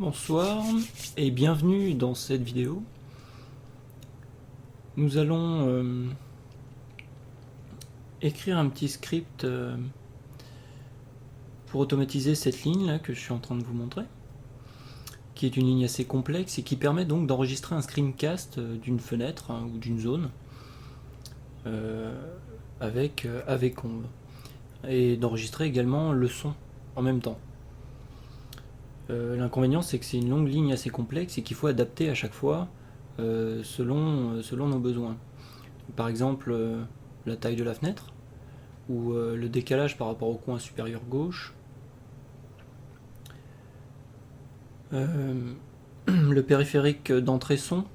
Bonsoir et bienvenue dans cette vidéo. Nous allons écrire un petit script pour automatiser cette ligne là que je suis en train de vous montrer, qui est une ligne assez complexe et qui permet donc d'enregistrer un screencast d'une fenêtre ou d'une zone avec AVConv et d'enregistrer également le son en même temps. L'inconvénient, c'est que c'est une longue ligne assez complexe et qu'il faut adapter à chaque fois selon nos besoins. Par exemple, la taille de la fenêtre, ou le décalage par rapport au coin supérieur gauche, le périphérique d'entrée son,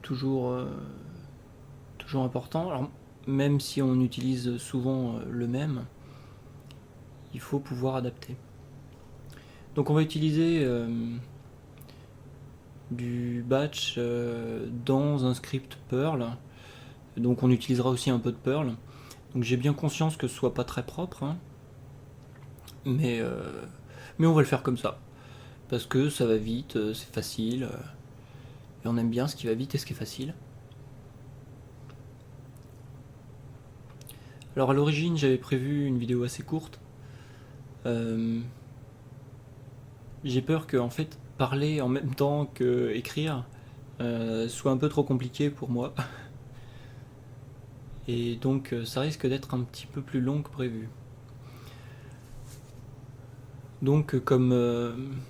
toujours, toujours important. Alors, même si on utilise souvent le même, il faut pouvoir adapter. Donc on va utiliser du batch dans un script Perl. Donc on utilisera aussi un peu de Perl. Donc j'ai bien conscience que ce soit pas très propre, hein, mais on va le faire comme ça. Parce que ça va vite, c'est facile, et on aime bien ce qui va vite et ce qui est facile. Alors à l'origine j'avais prévu une vidéo assez courte. J'ai peur que en fait parler en même temps que écrire soit un peu trop compliqué pour moi. Et donc ça risque d'être un petit peu plus long que prévu. Donc comme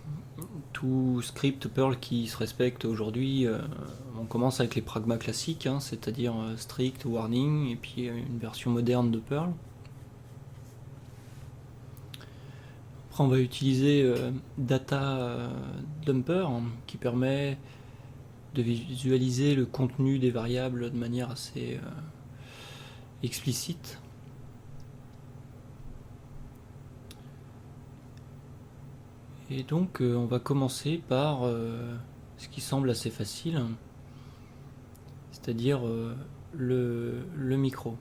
tout script Perl qui se respecte aujourd'hui, on commence avec les pragmas classiques, hein, c'est-à-dire strict, warning, et puis une version moderne de Perl. Après on va utiliser data dumper, hein, qui permet de visualiser le contenu des variables de manière assez explicite. Et donc on va commencer par ce qui semble assez facile, c'est-à-dire le micro.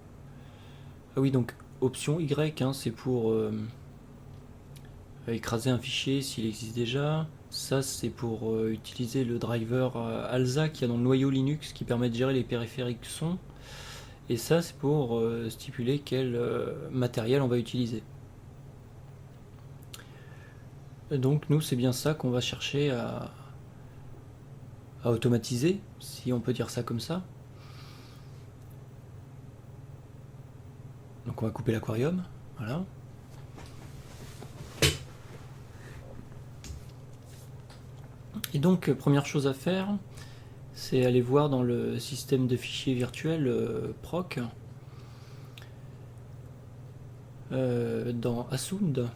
Ah oui, donc option Y, hein, c'est pour écraser un fichier s'il existe déjà. Ça, c'est pour utiliser le driver ALSA qu'il y a dans le noyau Linux qui permet de gérer les périphériques son. Et ça, c'est pour stipuler quel matériel on va utiliser. Et donc, nous, c'est bien ça qu'on va chercher à automatiser, si on peut dire ça comme ça. Donc, on va couper l'aquarium. Voilà. Et donc, première chose à faire, c'est aller voir dans le système de fichiers virtuel proc, dans Assound,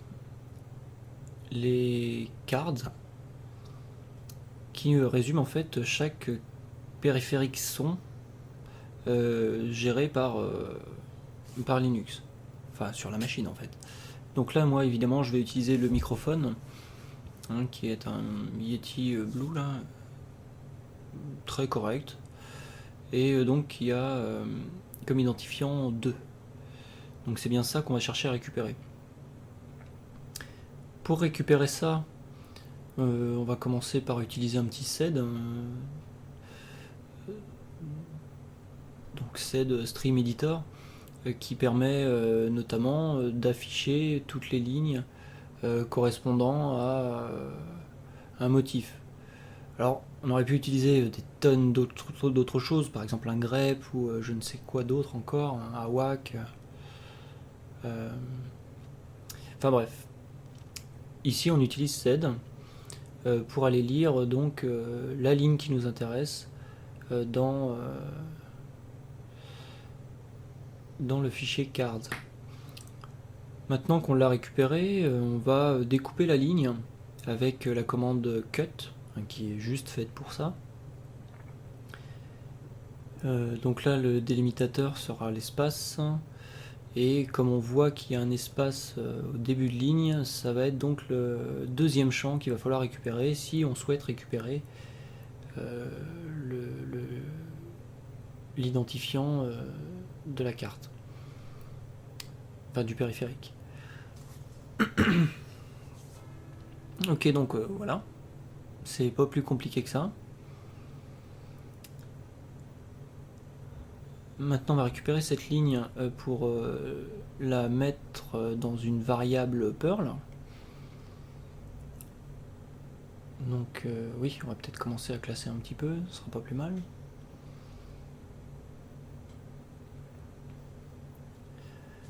les cards qui résument en fait chaque périphérique son géré par Linux, enfin sur la machine en fait. Donc là, moi évidemment, je vais utiliser le microphone, hein, qui est un Yeti Blue là, très correct, et donc il y a comme identifiant 2. Donc c'est bien ça qu'on va chercher à récupérer. Pour récupérer ça, on va commencer par utiliser un petit SED, donc SED Stream Editor, qui permet notamment d'afficher toutes les lignes correspondant à un motif. Alors, on aurait pu utiliser des tonnes d'autres choses, par exemple un grep ou je ne sais quoi d'autre encore, un awak. Enfin bref. Ici, on utilise SED pour aller lire donc la ligne qui nous intéresse dans le fichier cards. Maintenant qu'on l'a récupéré, on va découper la ligne avec la commande cut, hein, qui est juste faite pour ça. Donc là, le délimitateur sera l'espace, et comme on voit qu'il y a un espace au début de ligne, ça va être donc le deuxième champ qu'il va falloir récupérer si on souhaite récupérer l'identifiant de la carte, enfin du périphérique. Ok, donc voilà, c'est pas plus compliqué que ça. Maintenant on va récupérer cette ligne pour la mettre dans une variable Perl. Donc oui, on va peut-être commencer à classer un petit peu, ce sera pas plus mal.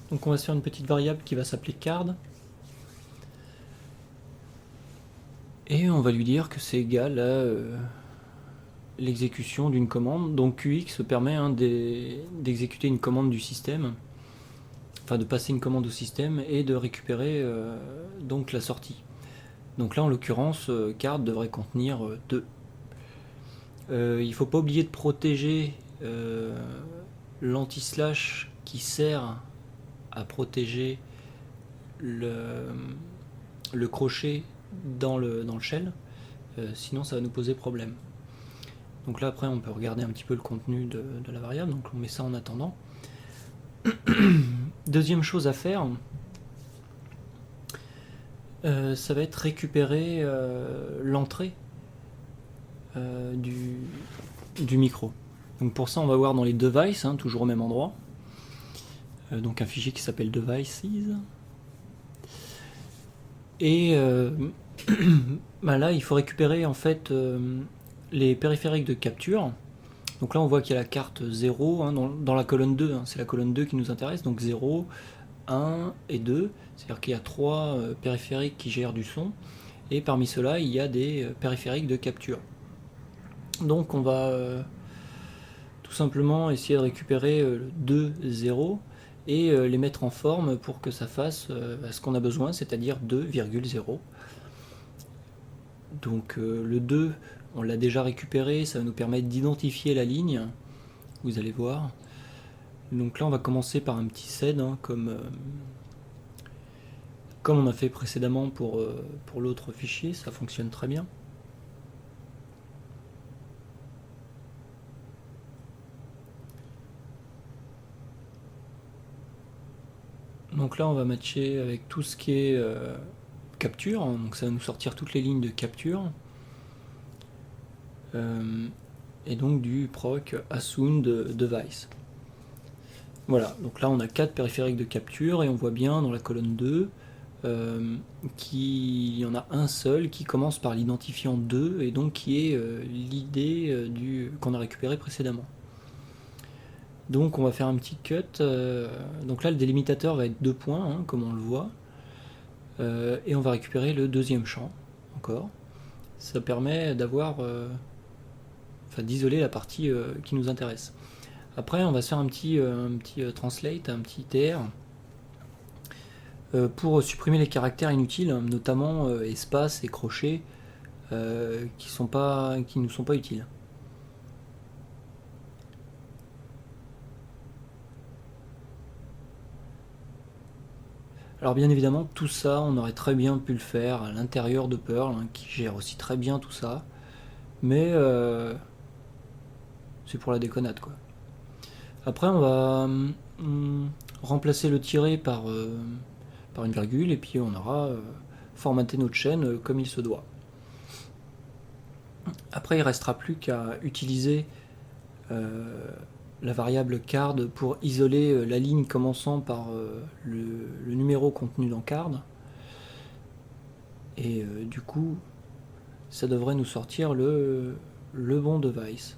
Donc on va se faire une petite variable qui va s'appeler card. Et on va lui dire que c'est égal à l'exécution d'une commande. Donc QX permet d'exécuter une commande du système, enfin de passer une commande au système et de récupérer donc la sortie. Donc là en l'occurrence, card devrait contenir 2. Il ne faut pas oublier de protéger l'anti-slash qui sert à protéger le crochet dans le shell, sinon ça va nous poser problème. Donc là après on peut regarder un petit peu le contenu de la variable, donc on met ça en attendant. Deuxième chose à faire, ça va être récupérer l'entrée du micro. Donc pour ça on va voir dans les devices, toujours au même endroit, donc un fichier qui s'appelle devices, et bah là il faut récupérer en fait les périphériques de capture. Donc là on voit qu'il y a la carte 0 dans la colonne 2, c'est la colonne 2 qui nous intéresse, donc 0, 1 et 2, c'est-à-dire qu'il y a 3 périphériques qui gèrent du son, et parmi ceux-là il y a des périphériques de capture. Donc on va tout simplement essayer de récupérer 2, 0 et les mettre en forme pour que ça fasse ce qu'on a besoin, c'est-à-dire 2,0. Donc le 2, on l'a déjà récupéré, ça va nous permettre d'identifier la ligne, vous allez voir. Donc là on va commencer par un petit sed, comme on a fait précédemment pour l'autre fichier, ça fonctionne très bien. Donc là on va matcher avec tout ce qui est capture, donc ça va nous sortir toutes les lignes de capture. Et donc du proc assound device. Voilà, donc là on a 4 périphériques de capture et on voit bien dans la colonne 2 qu'il y en a un seul qui commence par l'identifiant 2 et donc qui est l'idée qu'on a récupéré précédemment. Donc on va faire un petit cut, donc là le délimitateur va être 2 points comme on le voit, et on va récupérer le deuxième champ encore. Ça permet d'avoir d'isoler la partie qui nous intéresse. Après on va se faire un petit translate, un petit tr pour supprimer les caractères inutiles, notamment espace et crochet qui ne nous sont pas utiles. Alors bien évidemment tout ça on aurait très bien pu le faire à l'intérieur de Perl, qui gère aussi très bien tout ça, mais c'est pour la déconnade quoi. Après on va remplacer le tiré par une virgule et puis on aura formaté notre chaîne comme il se doit. Après il restera plus qu'à utiliser la variable card pour isoler la ligne commençant par le numéro contenu dans card, et du coup ça devrait nous sortir le bon device.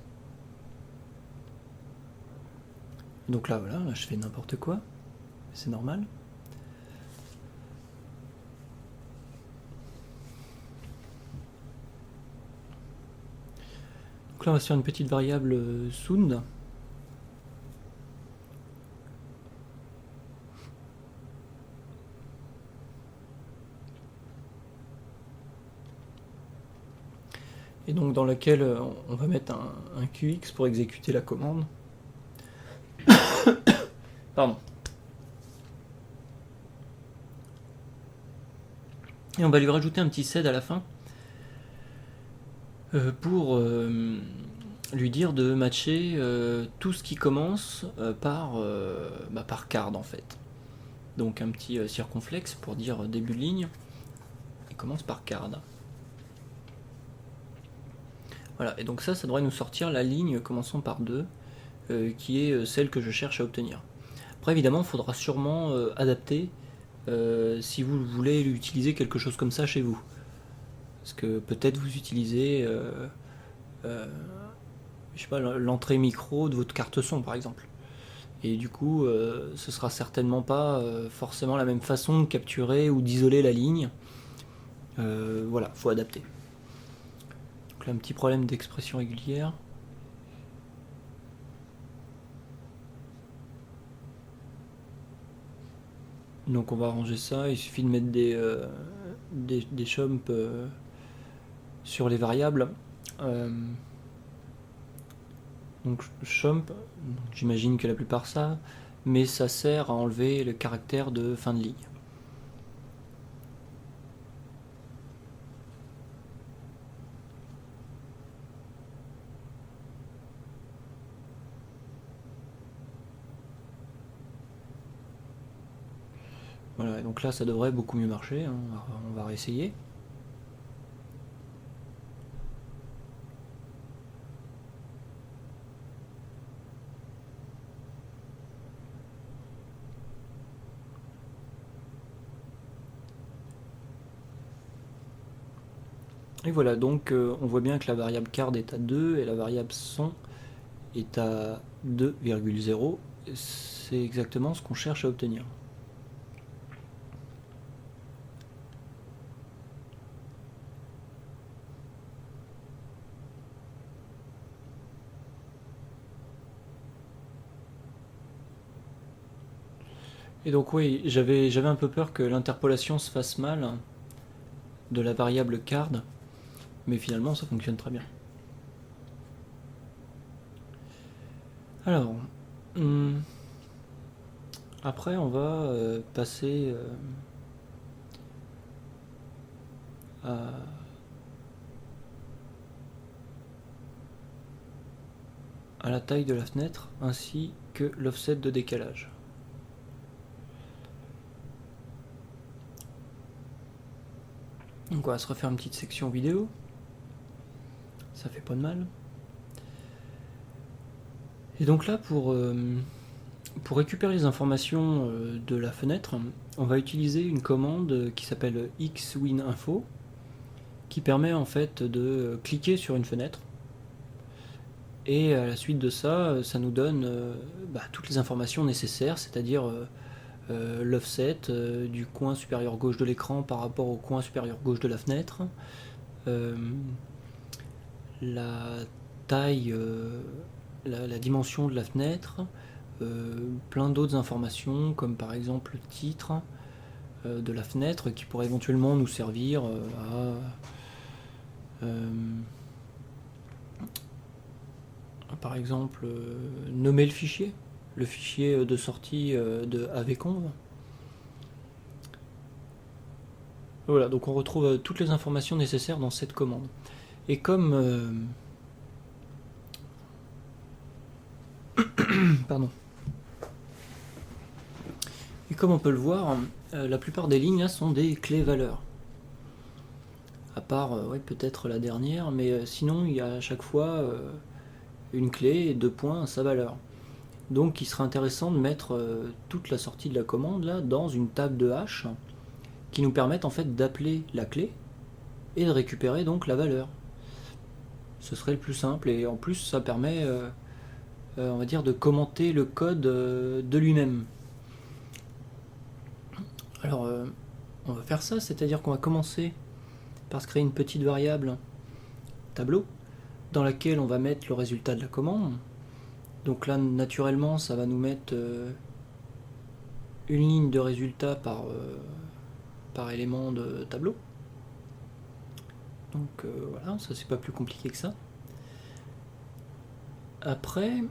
Donc là voilà, je fais n'importe quoi, c'est normal. Donc là on va se faire une petite variable sound. Et donc dans laquelle on va mettre un QX pour exécuter la commande. Pardon. Et on va lui rajouter un petit sed à la fin pour lui dire de matcher tout ce qui commence par card en fait. Donc un petit circonflexe pour dire début de ligne. Il commence par card. Voilà, et donc ça devrait nous sortir la ligne commençant par 2, qui est celle que je cherche à obtenir. Après évidemment, il faudra sûrement adapter si vous voulez utiliser quelque chose comme ça chez vous. Parce que peut-être vous utilisez je sais pas, l'entrée micro de votre carte son par exemple. Et du coup, ce sera certainement pas forcément la même façon de capturer ou d'isoler la ligne. Voilà, faut adapter. Donc là, un petit problème d'expression régulière. Donc on va arranger ça, il suffit de mettre des chumps sur les variables. Donc chump, j'imagine que la plupart ça, mais ça sert à enlever le caractère de fin de ligne. Voilà, donc là ça devrait beaucoup mieux marcher, hein. On va réessayer. Et voilà, donc on voit bien que la variable card est à 2 et la variable son est à 2,0. C'est exactement ce qu'on cherche à obtenir. Et donc oui, j'avais un peu peur que l'interpolation se fasse mal de la variable card, mais finalement ça fonctionne très bien. Alors, après on va passer à la taille de la fenêtre ainsi que l'offset de décalage. Donc on va se refaire une petite section vidéo, ça fait pas de mal. Et donc là pour récupérer les informations de la fenêtre, on va utiliser une commande qui s'appelle xwinInfo, qui permet en fait de cliquer sur une fenêtre, et à la suite de ça, ça nous donne toutes les informations nécessaires, c'est-à-dire l'offset du coin supérieur gauche de l'écran par rapport au coin supérieur gauche de la fenêtre, la taille, la dimension de la fenêtre, plein d'autres informations comme par exemple le titre de la fenêtre qui pourrait éventuellement nous servir à par exemple nommer le fichier de sortie de AVConv. Voilà, donc on retrouve toutes les informations nécessaires dans cette commande. Et comme pardon. Et comme on peut le voir, la plupart des lignes là, sont des clés valeurs. À part peut-être la dernière, mais sinon il y a à chaque fois une clé et 2 points à sa valeur. Donc il serait intéressant de mettre toute la sortie de la commande là dans une table de hash qui nous permette en fait d'appeler la clé et de récupérer donc la valeur. Ce serait le plus simple, et en plus ça permet on va dire de commenter le code de lui-même. Alors on va faire ça, c'est-à-dire qu'on va commencer par se créer une petite variable tableau dans laquelle on va mettre le résultat de la commande. Donc là naturellement ça va nous mettre une ligne de résultat par élément de tableau. Donc voilà, ça c'est pas plus compliqué que ça. Après,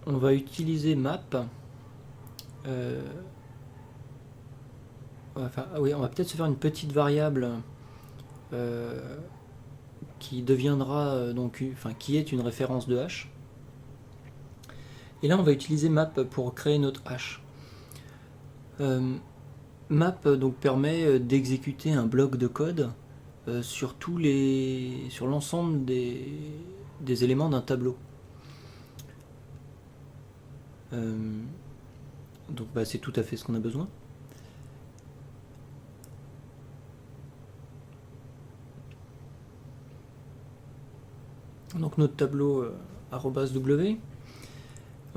on va utiliser map. On va peut-être se faire une petite variable qui deviendra qui est une référence de hash. Et là, on va utiliser map pour créer notre hash. map donc permet d'exécuter un bloc de code sur l'ensemble des éléments d'un tableau. Donc c'est tout à fait ce qu'on a besoin. Donc notre tableau @w.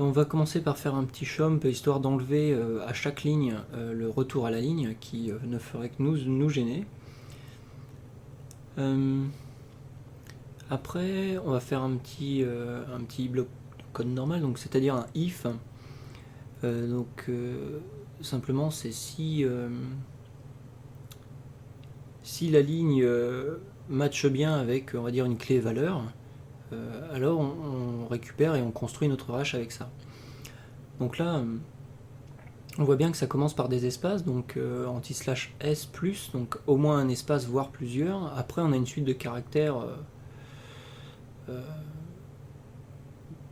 On va commencer par faire un petit chomp histoire d'enlever à chaque ligne le retour à la ligne qui ne ferait que nous gêner. Après, on va faire un petit bloc de code normal, donc c'est-à-dire un if. Simplement, c'est si la ligne matche bien avec, on va dire, une clé valeur, alors on récupère et on construit notre hash avec ça. Donc là, on voit bien que ça commence par des espaces, donc anti/s plus, donc au moins un espace, voire plusieurs. Après, on a une suite de caractères, peu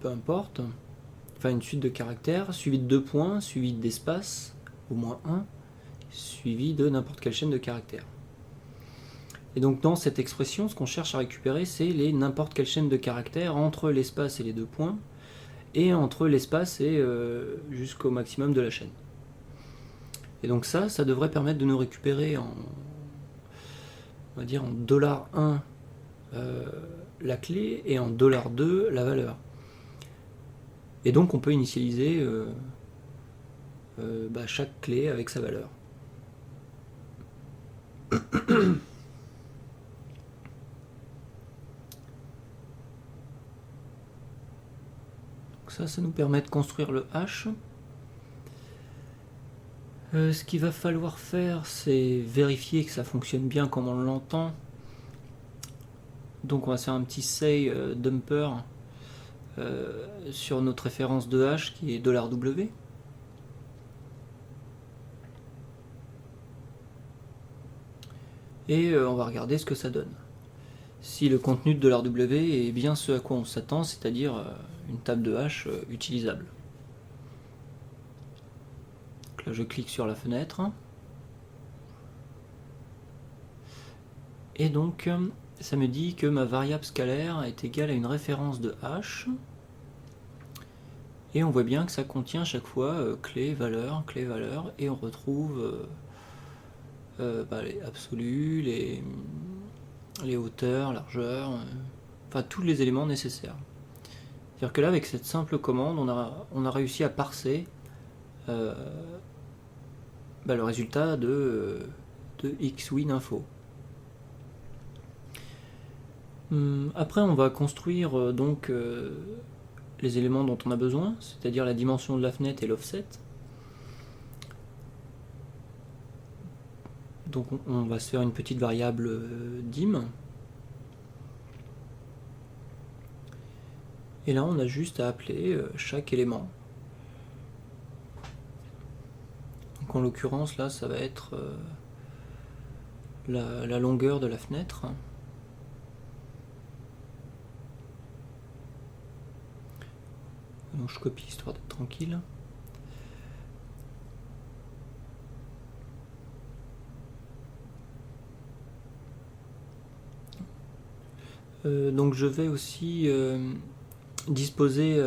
importe, enfin une suite de caractères, suivi de 2 points, suivi d'espace, au moins 1, suivi de n'importe quelle chaîne de caractères. Et donc dans cette expression, ce qu'on cherche à récupérer, c'est les n'importe quelle chaîne de caractères entre l'espace et les 2 points, et entre l'espace et jusqu'au maximum de la chaîne. Et donc ça devrait permettre de nous récupérer on va dire en $1 la clé et en $2 la valeur. Et donc on peut initialiser chaque clé avec sa valeur. Donc ça nous permet de construire le hash. Ce qu'il va falloir faire, c'est vérifier que ça fonctionne bien comme on l'entend. Donc on va faire un petit say dumper sur notre référence de hash qui est $w. Et on va regarder ce que ça donne. Si le contenu de $w est bien ce à quoi on s'attend, c'est-à-dire une table de hash utilisable. Donc là je clique sur la fenêtre. Et donc ça me dit que ma variable scalaire est égale à une référence de hash. Et on voit bien que ça contient à chaque fois clé, valeur, et on retrouve les absolus, les hauteurs, largeurs, enfin tous les éléments nécessaires. C'est-à-dire que là, avec cette simple commande, on a réussi à parser le résultat de xwinInfo. Après, on va construire donc les éléments dont on a besoin, c'est-à-dire la dimension de la fenêtre et l'offset. Donc on va se faire une petite variable dim. Et là on a juste à appeler chaque élément. Donc en l'occurrence là ça va être la longueur de la fenêtre. Donc je copie histoire d'être tranquille. Donc je vais aussi disposer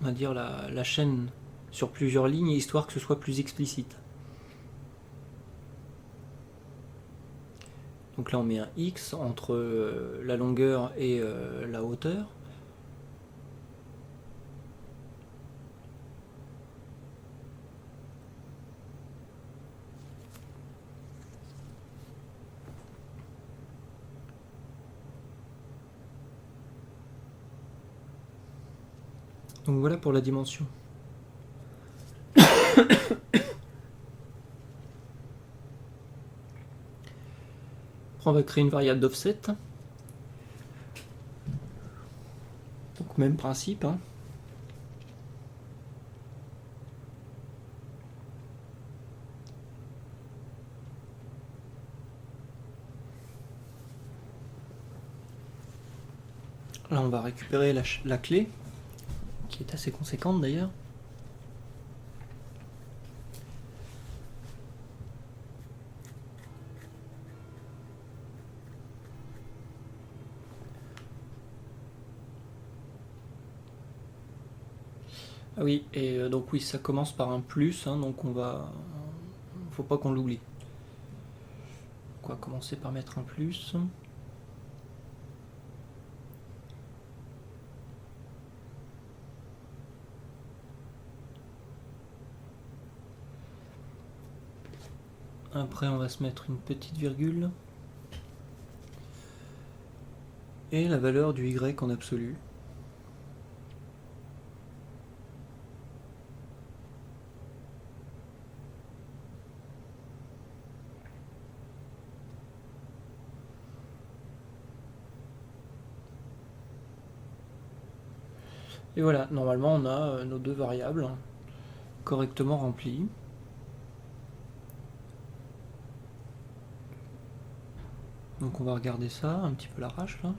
on va dire la chaîne sur plusieurs lignes histoire que ce soit plus explicite. Donc là on met un X entre la longueur et la hauteur. Donc voilà pour la dimension. On va créer une variable d'offset. Donc même principe. Hein. Là on va récupérer la clé, qui est assez conséquente d'ailleurs. Ah oui, et donc oui, ça commence par un plus, hein, donc faut pas qu'on l'oublie. On va commencer par mettre un plus. Après, on va se mettre une petite virgule. Et la valeur du y en absolu. Et voilà, normalement on a nos deux variables correctement remplies. Donc on va regarder ça un petit peu à l'arrache là.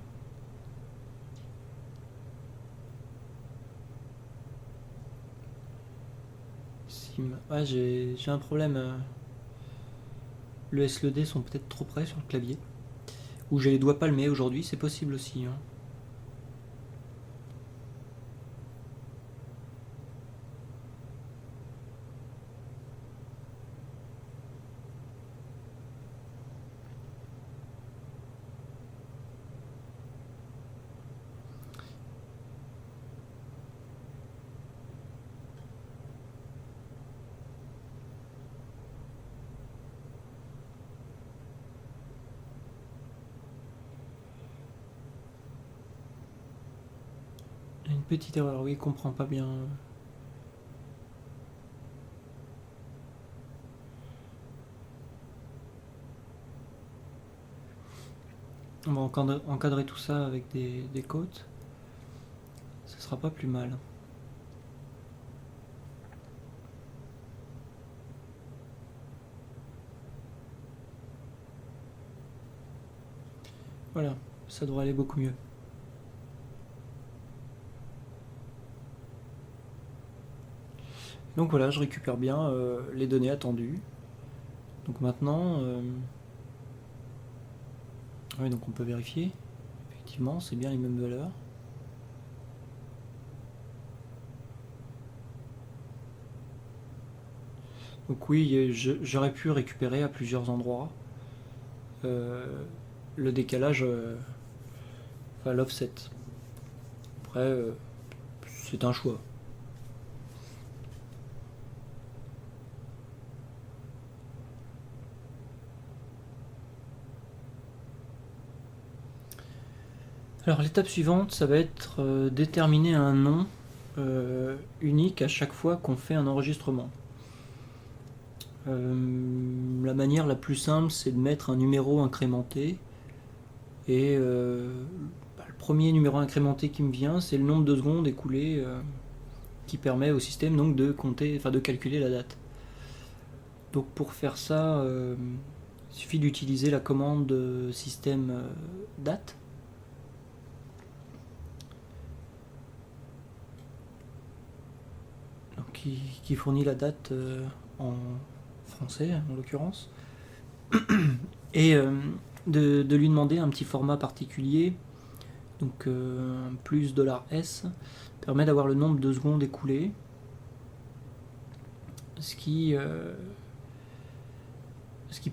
Ah, j'ai un problème. Le S et le D sont peut-être trop près sur le clavier. Ou j'ai les doigts palmés aujourd'hui, c'est possible aussi. Hein. Une petite erreur, oui, il comprend pas bien. On va encadrer tout ça avec des côtes. Ce sera pas plus mal. Voilà, ça devrait aller beaucoup mieux. Donc voilà, je récupère bien les données attendues. Donc maintenant, oui, donc on peut vérifier. Effectivement, c'est bien les mêmes valeurs. Donc oui, j'aurais pu récupérer à plusieurs endroits le décalage, enfin l'offset. Après, c'est un choix. Alors l'étape suivante, ça va être déterminer un nom unique à chaque fois qu'on fait un enregistrement. La manière la plus simple, c'est de mettre un numéro incrémenté. Et le premier numéro incrémenté qui me vient, c'est le nombre de secondes écoulées qui permet au système donc de compter, enfin de calculer la date. Donc pour faire ça, il suffit d'utiliser la commande système date. Donc, qui fournit la date en français en l'occurrence. Et de lui demander un petit format particulier, donc plus $S, permet d'avoir le nombre de secondes écoulées, ce qui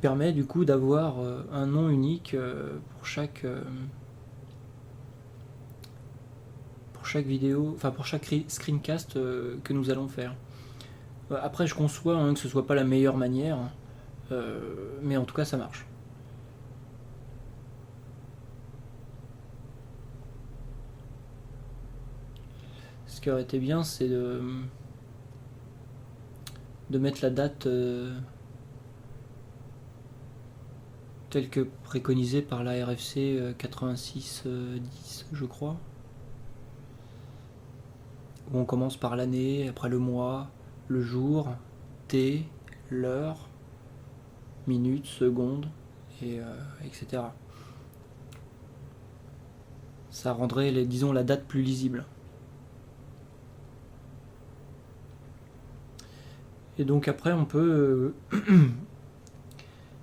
permet du coup d'avoir un nom unique pour chaque vidéo, enfin pour chaque screencast que nous allons faire. Après, je conçois que ce soit pas la meilleure manière, mais en tout cas ça marche. Ce qui aurait été bien, c'est de mettre la date telle que préconisée par la RFC 8610, je crois. Où on commence par l'année, après le mois, le jour, T, l'heure, minute, seconde, et etc. Ça rendrait, disons, la date plus lisible. Et donc après, on peut,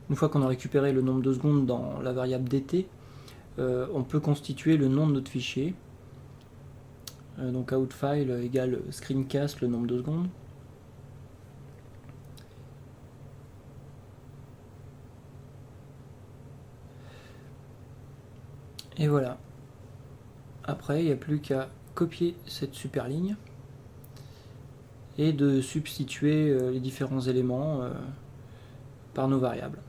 une fois qu'on a récupéré le nombre de secondes dans la variable dt, on peut constituer le nom de notre fichier Donc outFile égale screencast, le nombre de secondes. Et voilà. Après, il n'y a plus qu'à copier cette super ligne et de substituer les différents éléments par nos variables.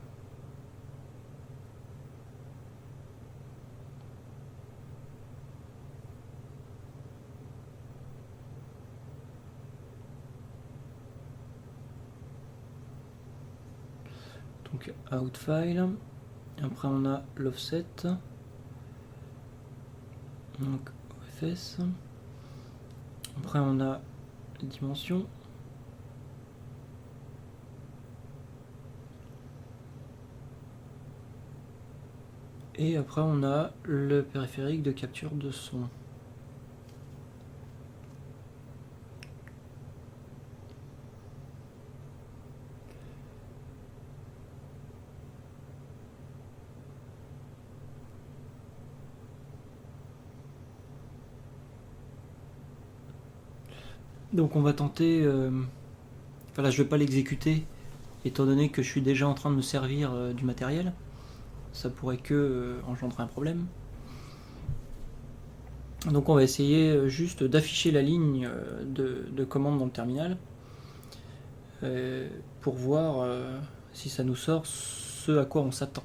Donc outFile, après on a l'offset, donc OFS, après on a les dimensions, et après on a le périphérique de capture de son. Donc on va tenter, enfin là je vais pas l'exécuter étant donné que je suis déjà en train de me servir du matériel, ça pourrait que engendrer un problème. Donc on va essayer juste d'afficher la ligne de commande dans le terminal pour voir si ça nous sort ce à quoi on s'attend.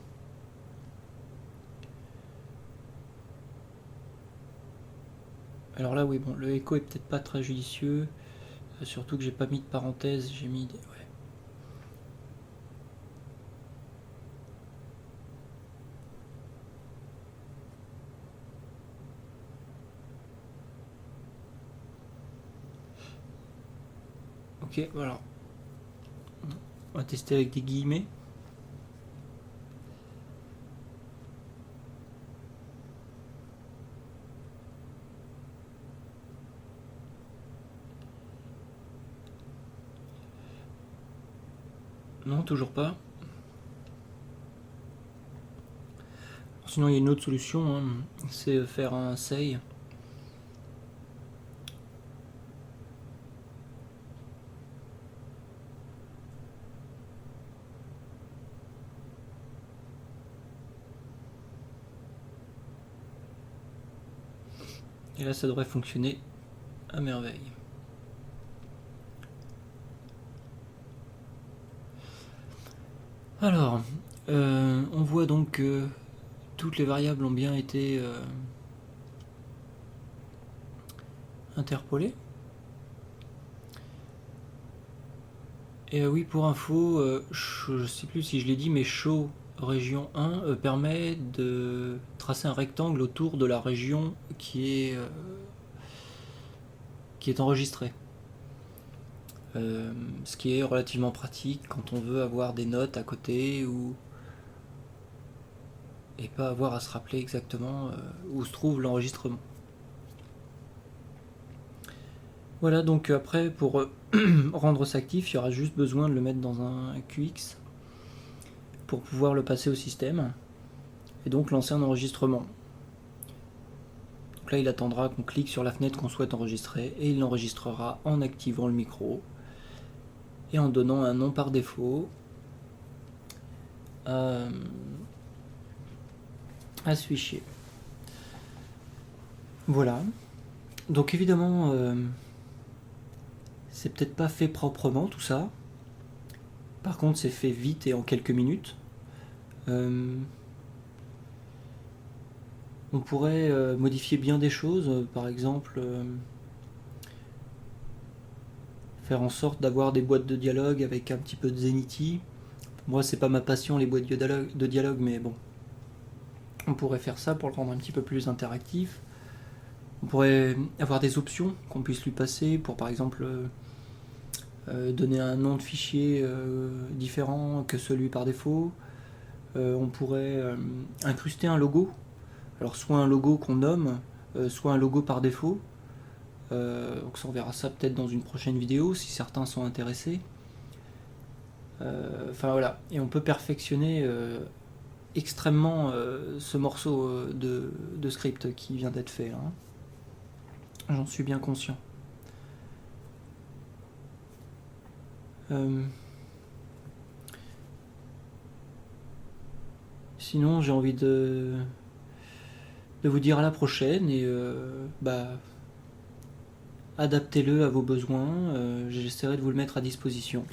Alors là oui, bon, le écho est peut-être pas très judicieux, surtout que j'ai pas mis de parenthèse, j'ai mis des... Ouais. Ok, voilà. On va tester avec des guillemets. Non, toujours pas. Sinon, il y a une autre solution, hein, c'est faire un say. Et là, ça devrait fonctionner à merveille. Alors, on voit donc que toutes les variables ont bien été interpolées. Et oui, pour info, je ne sais plus si je l'ai dit, mais show région 1 permet de tracer un rectangle autour de la région qui est enregistrée. Ce qui est relativement pratique quand on veut avoir des notes à côté et pas avoir à se rappeler exactement où se trouve l'enregistrement. Voilà, donc après pour rendre ça actif, il y aura juste besoin de le mettre dans un QX pour pouvoir le passer au système et donc lancer un enregistrement. Donc là il attendra qu'on clique sur la fenêtre qu'on souhaite enregistrer et il l'enregistrera en activant le micro et en donnant un nom par défaut à ce fichier. Voilà. Donc évidemment, c'est peut-être pas fait proprement tout ça. Par contre, c'est fait vite et en quelques minutes. On pourrait modifier bien des choses, par exemple faire en sorte d'avoir des boîtes de dialogue avec un petit peu de Zenity. Moi, c'est pas ma passion les boîtes de dialogue, mais bon, on pourrait faire ça pour le rendre un petit peu plus interactif. On pourrait avoir des options qu'on puisse lui passer pour, par exemple, donner un nom de fichier différent que celui par défaut. On pourrait incruster un logo. Alors soit un logo qu'on nomme, soit un logo par défaut. Donc ça, on verra ça peut-être dans une prochaine vidéo si certains sont intéressés. Enfin voilà, et on peut perfectionner extrêmement ce morceau de script qui vient d'être fait. Hein. J'en suis bien conscient. Sinon, j'ai envie de vous dire à la prochaine et adaptez-le à vos besoins. J'essaierai de vous le mettre à disposition.